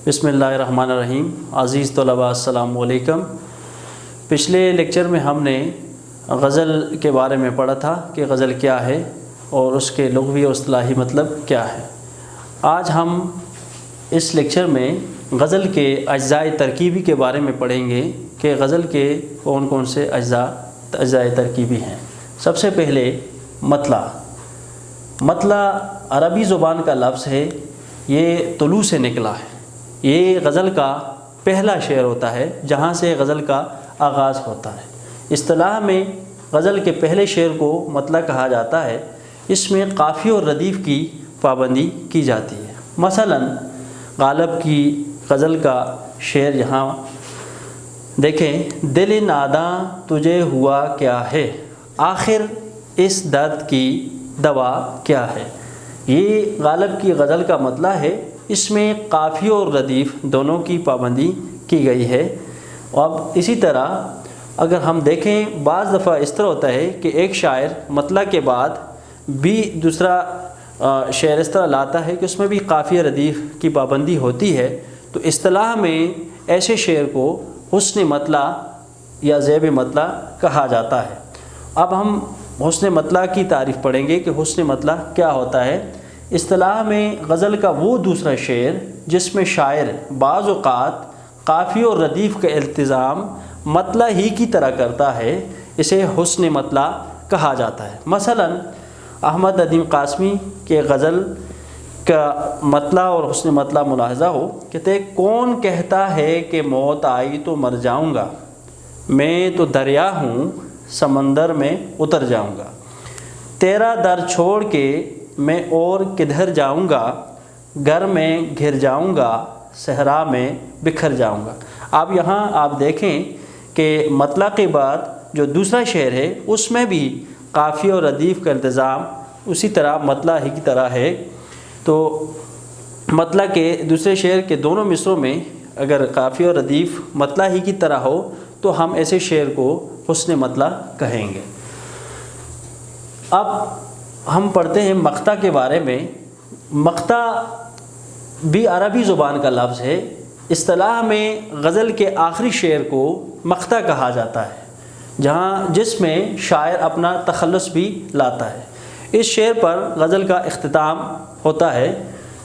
بسم اللہ الرحمن الرحیم۔ عزیز طلباء السلام علیکم۔ پچھلے لیکچر میں ہم نے غزل کے بارے میں پڑھا تھا کہ غزل کیا ہے اور اس کے لغوی و اصطلاحی مطلب کیا ہے۔ آج ہم اس لیکچر میں غزل کے اجزاء ترکیبی کے بارے میں پڑھیں گے کہ غزل کے کون کون سے اجزاء ترکیبی ہیں۔ سب سے پہلے مطلع۔ مطلع عربی زبان کا لفظ ہے، یہ طلوع سے نکلا ہے۔ یہ غزل کا پہلا شعر ہوتا ہے جہاں سے غزل کا آغاز ہوتا ہے۔ اصطلاح میں غزل کے پہلے شعر کو مطلع کہا جاتا ہے۔ اس میں قافیہ اور ردیف کی پابندی کی جاتی ہے۔ مثلا غالب کی غزل کا شعر یہاں دیکھیں، دل ناداں تجھے ہوا کیا ہے، آخر اس درد کی دوا کیا ہے۔ یہ غالب کی غزل کا مطلع ہے۔ اس میں قافیہ اور ردیف دونوں کی پابندی کی گئی ہے۔ اب اسی طرح اگر ہم دیکھیں، بعض دفعہ اس طرح ہوتا ہے کہ ایک شاعر مطلع کے بعد بھی دوسرا شعر اس طرح لاتا ہے کہ اس میں بھی قافیہ ردیف کی پابندی ہوتی ہے، تو اصطلاح میں ایسے شعر کو حسن مطلع یا ذیب مطلع کہا جاتا ہے۔ اب ہم حسن مطلع کی تعریف پڑھیں گے کہ حسن مطلع کیا ہوتا ہے۔ اصطلاح میں غزل کا وہ دوسرا شعر جس میں شاعر بعض اوقات قافیہ اور ردیف کا التزام مطلع ہی کی طرح کرتا ہے، اسے حسن مطلع کہا جاتا ہے۔ مثلا احمد ندیم قاسمی کے غزل کا مطلع اور حسن مطلع ملاحظہ ہو، کہتے ہیں کون کہتا ہے کہ موت آئی تو مر جاؤں گا، میں تو دریا ہوں سمندر میں اتر جاؤں گا، تیرا در چھوڑ کے میں اور کدھر جاؤں گا، گھر میں گھر جاؤں گا صحرا میں بکھر جاؤں گا۔ اب یہاں آپ دیکھیں کہ مطلع کے بعد جو دوسرا شعر ہے اس میں بھی قافیہ اور ردیف کا التزام اسی طرح مطلع ہی کی طرح ہے۔ تو مطلع کے دوسرے شعر کے دونوں مصروں میں اگر قافیہ اور ردیف مطلع ہی کی طرح ہو تو ہم ایسے شعر کو حسن مطلع کہیں گے۔ اب ہم پڑھتے ہیں مقطع کے بارے میں۔ مقطع بھی عربی زبان کا لفظ ہے۔ اصطلاح میں غزل کے آخری شعر کو مقطع کہا جاتا ہے، جس میں شاعر اپنا تخلص بھی لاتا ہے۔ اس شعر پر غزل کا اختتام ہوتا ہے۔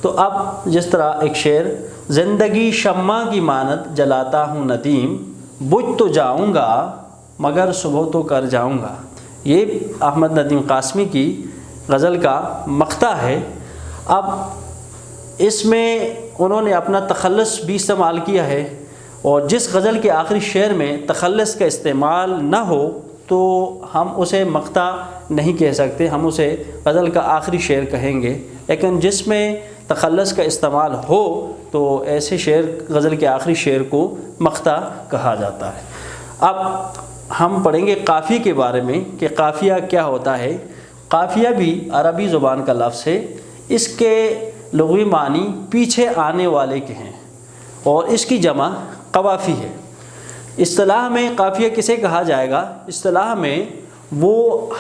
تو اب جس طرح ایک شعر، زندگی شمع کی مانند جلاتا ہوں ندیم، بجھ تو جاؤں گا مگر صبح تو کر جاؤں گا، یہ احمد ندیم قاسمی کی غزل کا مقطع ہے۔ اب اس میں انہوں نے اپنا تخلص بھی استعمال کیا ہے، اور جس غزل کے آخری شعر میں تخلص کا استعمال نہ ہو تو ہم اسے مقطع نہیں کہہ سکتے، ہم اسے غزل کا آخری شعر کہیں گے۔ لیکن جس میں تخلص کا استعمال ہو تو ایسے شعر غزل کے آخری شعر کو مقطع کہا جاتا ہے۔ اب ہم پڑھیں گے قافیے کے بارے میں کہ قافیہ کیا ہوتا ہے۔ قافیہ بھی عربی زبان کا لفظ ہے۔ اس کے لغوی معنی پیچھے آنے والے کے ہیں اور اس کی جمع قوافی ہے۔ اصطلاح میں قافیہ کسے کہا جائے گا؟ اصطلاح میں وہ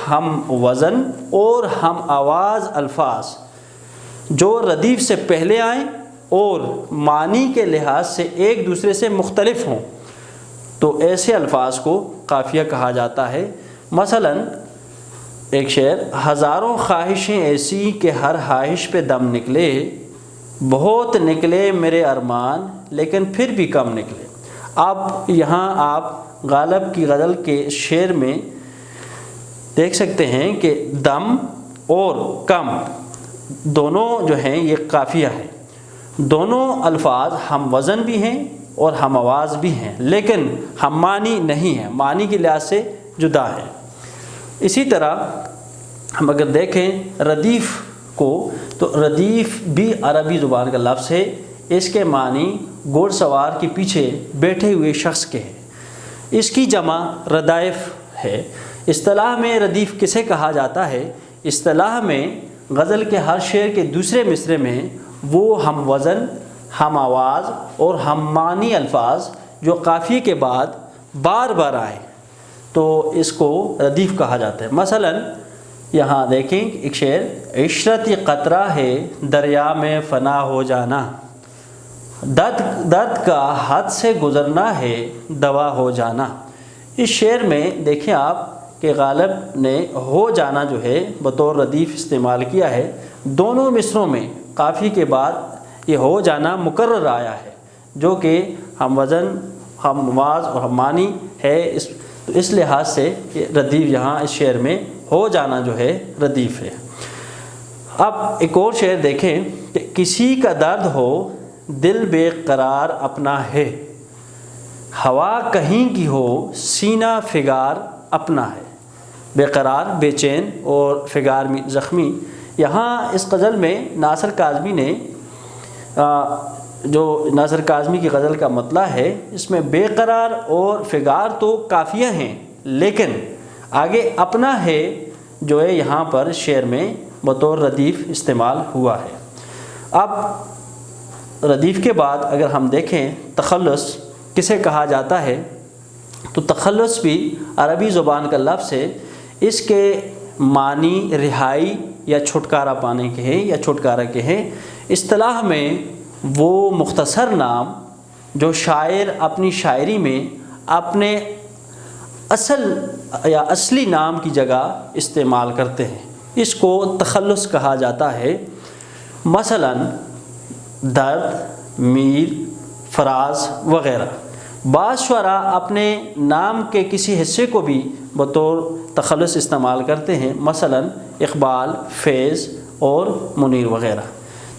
ہم وزن اور ہم آواز الفاظ جو ردیف سے پہلے آئیں اور معنی کے لحاظ سے ایک دوسرے سے مختلف ہوں، تو ایسے الفاظ کو قافیہ کہا جاتا ہے۔ مثلا ایک شعر، ہزاروں خواہشیں ایسی کہ ہر خواہش پہ دم نکلے، بہت نکلے میرے ارمان لیکن پھر بھی کم نکلے۔ اب یہاں آپ غالب کی غزل کے شعر میں دیکھ سکتے ہیں کہ دم اور کم دونوں جو ہیں یہ قافیہ ہے۔ دونوں الفاظ ہم وزن بھی ہیں اور ہم آواز بھی ہیں، لیکن ہم معنی نہیں ہیں، معنی کے لحاظ سے جدا ہیں۔ اسی طرح ہم اگر دیکھیں ردیف کو، تو ردیف بھی عربی زبان کا لفظ ہے۔ اس کے معنی گھوڑ سوار کے پیچھے بیٹھے ہوئے شخص کے ہیں۔ اس کی جمع ردائف ہے۔ اصطلاح میں ردیف کسے کہا جاتا ہے؟ اصطلاح میں غزل کے ہر شعر کے دوسرے مصرے میں وہ ہم وزن، ہم آواز اور ہم معنی الفاظ جو قافیے کے بعد بار بار آئے تو اس کو ردیف کہا جاتا ہے۔ مثلا یہاں دیکھیں ایک شعر، عشرت قطرہ ہے دریا میں فنا ہو جانا، درد کا حد سے گزرنا ہے دوا ہو جانا۔ اس شعر میں دیکھیں آپ کہ غالب نے ہو جانا جو ہے بطور ردیف استعمال کیا ہے۔ دونوں مصروں میں قافیے کے بعد یہ ہو جانا مکرر آیا ہے، جو کہ ہم وزن، ہم مواز اور ہم معنی ہے، تو اس لحاظ سے یہ ردیف یہاں اس شعر میں ہو جانا جو ہے ردیف ہے۔ اب ایک اور شعر دیکھیں کہ کسی کا درد ہو دل بے قرار اپنا ہے، ہوا کہیں کی ہو سینہ فگار اپنا ہے۔ بے قرار بے چین اور فگار زخمی، یہاں اس غزل میں ناصر کاظمی نے جو ناصر کاظمی کی غزل کا مطلع ہے، اس میں بے قرار اور فگار تو قافیہ ہیں، لیکن آگے اپنا ہے جو ہے یہاں پر شعر میں بطور ردیف استعمال ہوا ہے۔ اب ردیف کے بعد اگر ہم دیکھیں تخلص کسے کہا جاتا ہے، تو تخلص بھی عربی زبان کا لفظ ہے۔ اس کے معنی رہائی یا چھٹکارا پانے کے ہیں یا چھٹکارا کے ہیں۔ اصطلاح میں وہ مختصر نام جو شاعر اپنی شاعری میں اپنے اصل یا اصلی نام کی جگہ استعمال کرتے ہیں، اس کو تخلص کہا جاتا ہے۔ مثلا درد، میر، فراز وغیرہ۔ بعض شعراء اپنے نام کے کسی حصے کو بھی بطور تخلص استعمال کرتے ہیں، مثلا اقبال، فیض اور منیر وغیرہ۔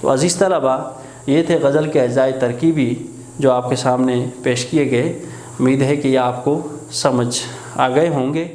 تو عزیز طلباء، یہ تھے غزل کے اجزائے ترکیبی جو آپ کے سامنے پیش کیے گئے۔ امید ہے کہ یہ آپ کو سمجھ آ گئے ہوں گے۔